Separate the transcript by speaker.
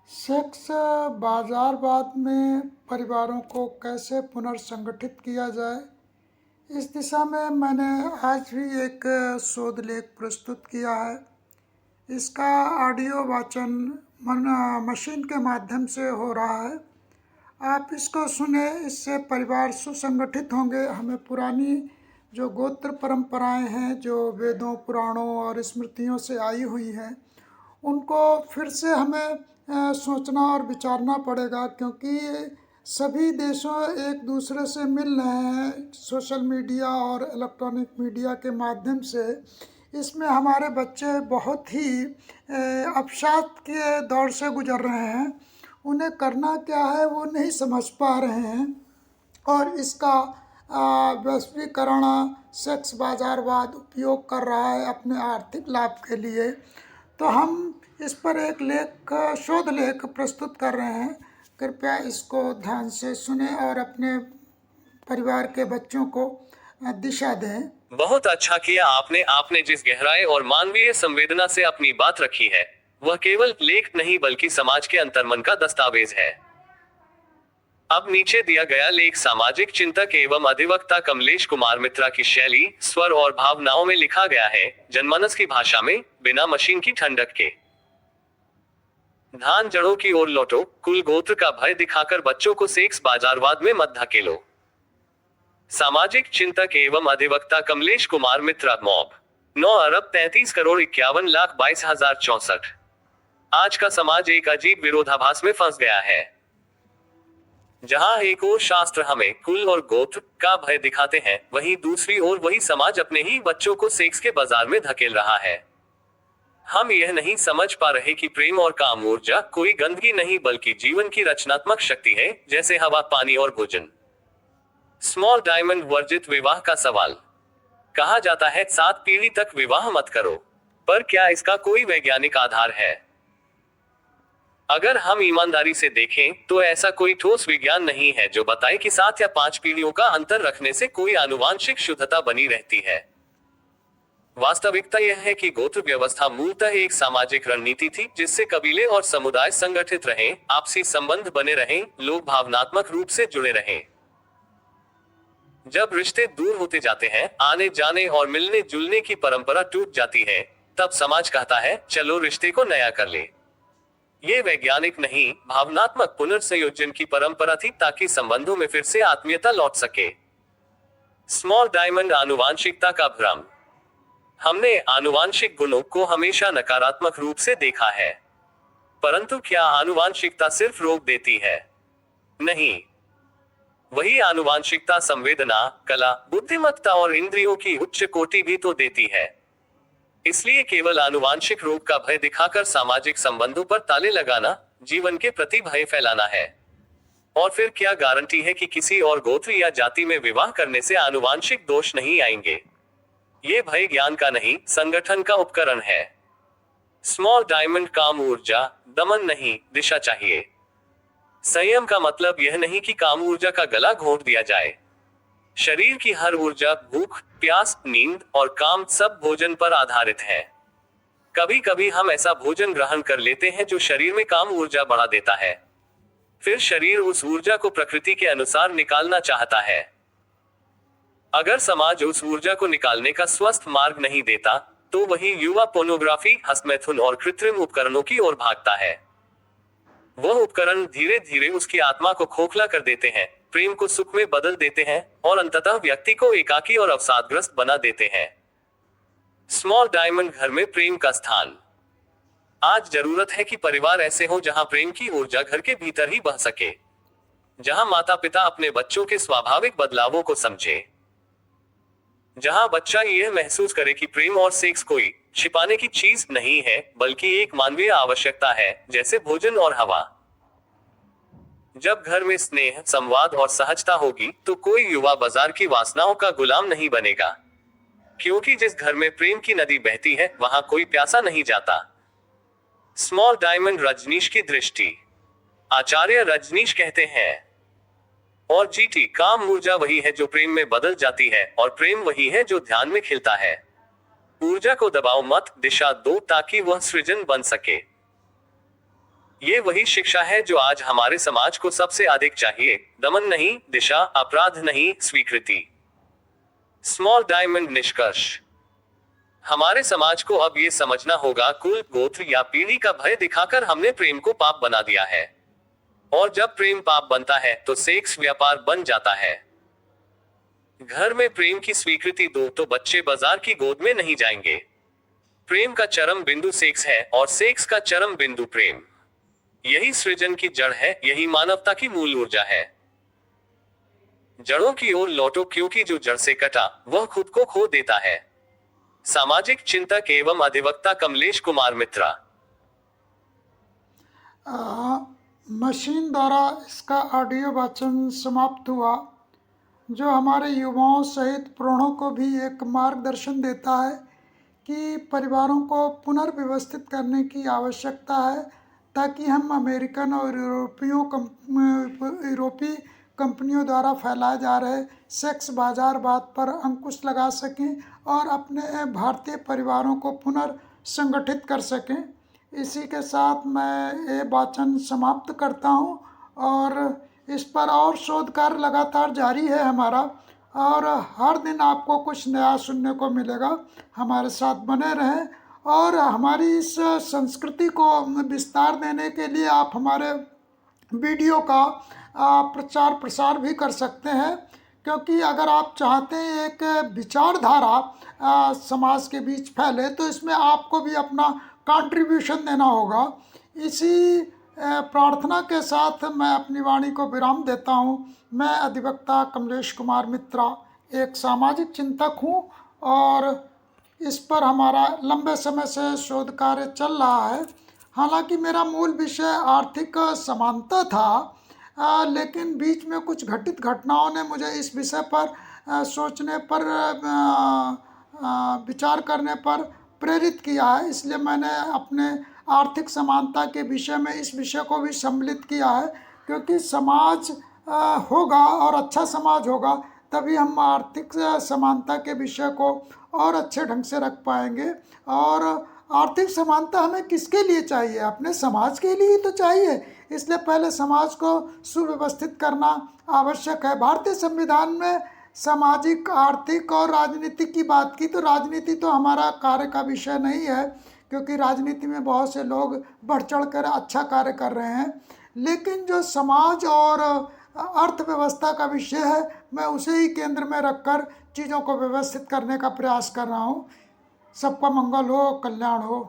Speaker 1: Sex बाजारवाद में परिवारों को कैसे पुनर्संगठित किया जाए, इस दिशा में मैंने आज भी एक शोध लेख प्रस्तुत किया है। इसका ऑडियो वाचन मशीन के माध्यम से हो रहा है। आप इसको सुने, इससे परिवार सुसंगठित होंगे। हमें पुरानी जो गोत्र परंपराएं हैं, जो वेदों, पुराणों और स्मृतियों से आई हुई हैं, उनको फिर से हमें सोचना और विचारना पड़ेगा, क्योंकि सभी देशों एक दूसरे से मिल रहे हैं सोशल मीडिया और इलेक्ट्रॉनिक मीडिया के माध्यम से। इसमें हमारे बच्चे बहुत ही अवसाद के दौर से गुजर रहे हैं। उन्हें करना क्या है वो नहीं समझ पा रहे हैं, और इसका वैश्वीकरण, सेक्स बाजारवाद उपयोग कर रहा है अपने आर्थिक लाभ के लिए। तो हम इस पर एक शोध लेख प्रस्तुत कर रहे हैं। कृपया इसको ध्यान से सुने और अपने परिवार के बच्चों को दिशा दें।
Speaker 2: बहुत अच्छा किया आपने आपने जिस गहराई और मानवीय संवेदना से अपनी बात रखी है, वह केवल लेख नहीं बल्कि समाज के अंतर्मन का दस्तावेज है। अब नीचे दिया गया लेख सामाजिक चिंतक एवं अधिवक्ता कमलेश कुमार मित्रा की शैली, स्वर और भावनाओं में लिखा गया है, जनमानस की भाषा में, बिना मशीन की ठंडक के। धान जड़ों की ओर लौटो, कुल गोत्र का भय दिखाकर बच्चों को सेक्स बाजारवाद में मत धकेलो। सामाजिक चिंतक एवं अधिवक्ता कमलेश कुमार मित्रा, मॉब 9,33,51,22,064। आज का समाज एक अजीब विरोधाभास में फंस गया है, जहां एक ओर शास्त्र हमें कुल और गोत्र का भय दिखाते हैं, वहीं दूसरी ओर वही समाज अपने ही बच्चों को सेक्स के बाजार में धकेल रहा है। हम यह नहीं समझ पा रहे कि प्रेम और काम ऊर्जा कोई गंदगी नहीं बल्कि जीवन की रचनात्मक शक्ति है, जैसे हवा, पानी और भोजन। स्मॉल डायमंड वर्जित विवाह का सवाल। कहा जाता है 7 पीढ़ी तक विवाह मत करो, पर क्या इसका कोई वैज्ञानिक आधार है? अगर हम ईमानदारी से देखें तो ऐसा कोई ठोस विज्ञान नहीं है जो बताए कि 7 या 5 पीढ़ियों का अंतर रखने से कोई आनुवांशिक शुद्धता बनी रहती है। वास्तविकता यह है कि गोत्र व्यवस्था मूलतः एक सामाजिक रणनीति थी, जिससे कबीले और समुदाय संगठित रहें, आपसी संबंध बने रहें, लोग भावनात्मक रूप से जुड़े रहें। जब रिश्ते दूर होते जाते हैं, आने जाने और मिलने जुलने की परंपरा टूट जाती है, तब समाज कहता है चलो रिश्ते को नया कर ले। ये वैज्ञानिक नहीं, भावनात्मक पुनर्संयोजन की परंपरा थी, ताकि संबंधों में फिर से आत्मीयता लौट सके। स्मॉल डायमंड आनुवांशिकता का भ्रम। हमने आनुवांशिक गुणों को हमेशा नकारात्मक रूप से देखा है, परंतु क्या आनुवांशिकता सिर्फ रोक देती है? नहीं, वही आनुवांशिकता संवेदना, कला, बुद्धिमत्ता और इंद्रियों की उच्च कोटि भी तो देती है। इसलिए केवल आनुवांशिक रोग का भय दिखाकर सामाजिक संबंधों पर ताले लगाना जीवन के प्रति भय फैलाना है। और फिर क्या गारंटी है कि किसी और गोत्र या जाति में विवाह करने से आनुवांशिक दोष नहीं आएंगे? ये भय ज्ञान का नहीं, संगठन का उपकरण है। स्मॉल डायमंड काम ऊर्जा, दमन नहीं, दिशा चाहिए। संयम का मतलब यह नहीं कि काम ऊर्जा का गला घोंट दिया जाए। शरीर की हर ऊर्जा, भूख, प्यास, नींद और काम सब भोजन पर आधारित है। कभी कभी हम ऐसा भोजन ग्रहण कर लेते हैं जो शरीर में काम ऊर्जा बढ़ा देता है। फिर शरीर उस ऊर्जा को प्रकृति के अनुसार निकालना चाहता है। अगर समाज उस ऊर्जा को निकालने का स्वस्थ मार्ग नहीं देता, तो वही युवा पोर्नोग्राफी, हस्तमैथुन और कृत्रिम उपकरणों की ओर भागता है। वह उपकरण धीरे धीरे उसकी आत्मा को खोखला कर देते हैं, प्रेम को सुख में बदल देते हैं और अंततः व्यक्ति को एकाकी और अवसादग्रस्त बना देते हैं। स्मॉल डायमंड घर में प्रेम का स्थान। आज जरूरत है कि परिवार ऐसे हो जहां प्रेम की ऊर्जा घर के भीतर ही बह सके, जहां माता पिता अपने बच्चों के स्वाभाविक बदलावों को समझे, जहां बच्चा यह महसूस करे कि प्रेम और सेक्स कोई छिपाने की चीज नहीं है, बल्कि एक मानवीय आवश्यकता है, जैसे भोजन और हवा। जब घर में स्नेह, संवाद और सहजता होगी, तो कोई युवा बाजार की वासनाओं का गुलाम नहीं बनेगा, क्योंकि जिस घर में प्रेम की नदी बहती है, वहां कोई प्यासा नहीं जाता। स्मॉल डायमंड रजनीश की दृष्टि। आचार्य रजनीश कहते हैं, और जीटी काम ऊर्जा वही है जो प्रेम में बदल जाती है, और प्रेम वही है जो ध्यान में खिलता है। ऊर्जा को दबाओ मत, दिशा दो ताकि वह सृजन बन सके। ये वही शिक्षा है जो आज हमारे समाज को सबसे अधिक चाहिए। दमन नहीं, दिशा, अपराध नहीं, स्वीकृति। स्मॉल डायमंड निष्कर्ष। हमारे समाज को अब ये समझना होगा, कुल, गोत्र या पीढ़ी का भय दिखाकर हमने प्रेम को पाप बना दिया है। और जब प्रेम पाप बनता है तो सेक्स व्यापार बन जाता है। घर में प्रेम की स्वीकृति दो तो बच्चे बाजार की गोद में नहीं जाएंगे। प्रेम का चरम बिंदु सेक्स है और सेक्स का चरम बिंदु प्रेम। यही सृजन की जड़ है, यही मानवता की मूल ऊर्जा है। जड़ों की ओर लौटो, क्योंकि जो जड़ से कटा वह खुद को खो देता है। सामाजिक चिंतक एवं अधिवक्ता कमलेश कुमार मित्रा।
Speaker 1: मशीन द्वारा इसका ऑडियो वाचन समाप्त हुआ, जो हमारे युवाओं सहित प्रौढ़ों को भी एक मार्गदर्शन देता है कि परिवारों को पुनर्व्यवस्थित करने की आवश्यकता है, ताकि हम अमेरिकन और यूरोपीय कंपनियों द्वारा फैलाए जा रहे सेक्स बाजारवाद पर अंकुश लगा सकें और अपने भारतीय परिवारों को पुनर्संगठित कर सकें। इसी के साथ मैं ये वाचन समाप्त करता हूँ और इस पर और शोध कार्य लगातार जारी है हमारा, और हर दिन आपको कुछ नया सुनने को मिलेगा। हमारे साथ बने रहें और हमारी इस संस्कृति को विस्तार देने के लिए आप हमारे वीडियो का प्रचार प्रसार भी कर सकते हैं, क्योंकि अगर आप चाहते हैं एक विचारधारा समाज के बीच फैले तो इसमें आपको भी अपना कंट्रीब्यूशन देना होगा। इसी प्रार्थना के साथ मैं अपनी वाणी को विराम देता हूँ। मैं अधिवक्ता कमलेश कुमार मित्रा एक सामाजिक चिंतक हूँ और इस पर हमारा लंबे समय से शोध कार्य चल रहा है। हालांकि मेरा मूल विषय आर्थिक समानता था, लेकिन बीच में कुछ घटित घटनाओं ने मुझे इस विषय पर सोचने पर, विचार करने पर प्रेरित किया है। इसलिए मैंने अपने आर्थिक समानता के विषय में इस विषय को भी सम्मिलित किया है, क्योंकि समाज होगा और अच्छा समाज होगा तभी हम आर्थिक समानता के विषय को और अच्छे ढंग से रख पाएंगे। और आर्थिक समानता हमें किसके लिए चाहिए? अपने समाज के लिए ही तो चाहिए। इसलिए पहले समाज को सुव्यवस्थित करना आवश्यक है। भारतीय संविधान में सामाजिक, आर्थिक और राजनीति की बात की, तो राजनीति तो हमारा कार्य का विषय नहीं है, क्योंकि राजनीति में बहुत से लोग बढ़ चढ़ कर अच्छा कार्य कर रहे हैं। लेकिन जो समाज और अर्थव्यवस्था का विषय है, मैं उसे ही केंद्र में रखकर चीज़ों को व्यवस्थित करने का प्रयास कर रहा हूँ। सबका मंगल हो, कल्याण हो।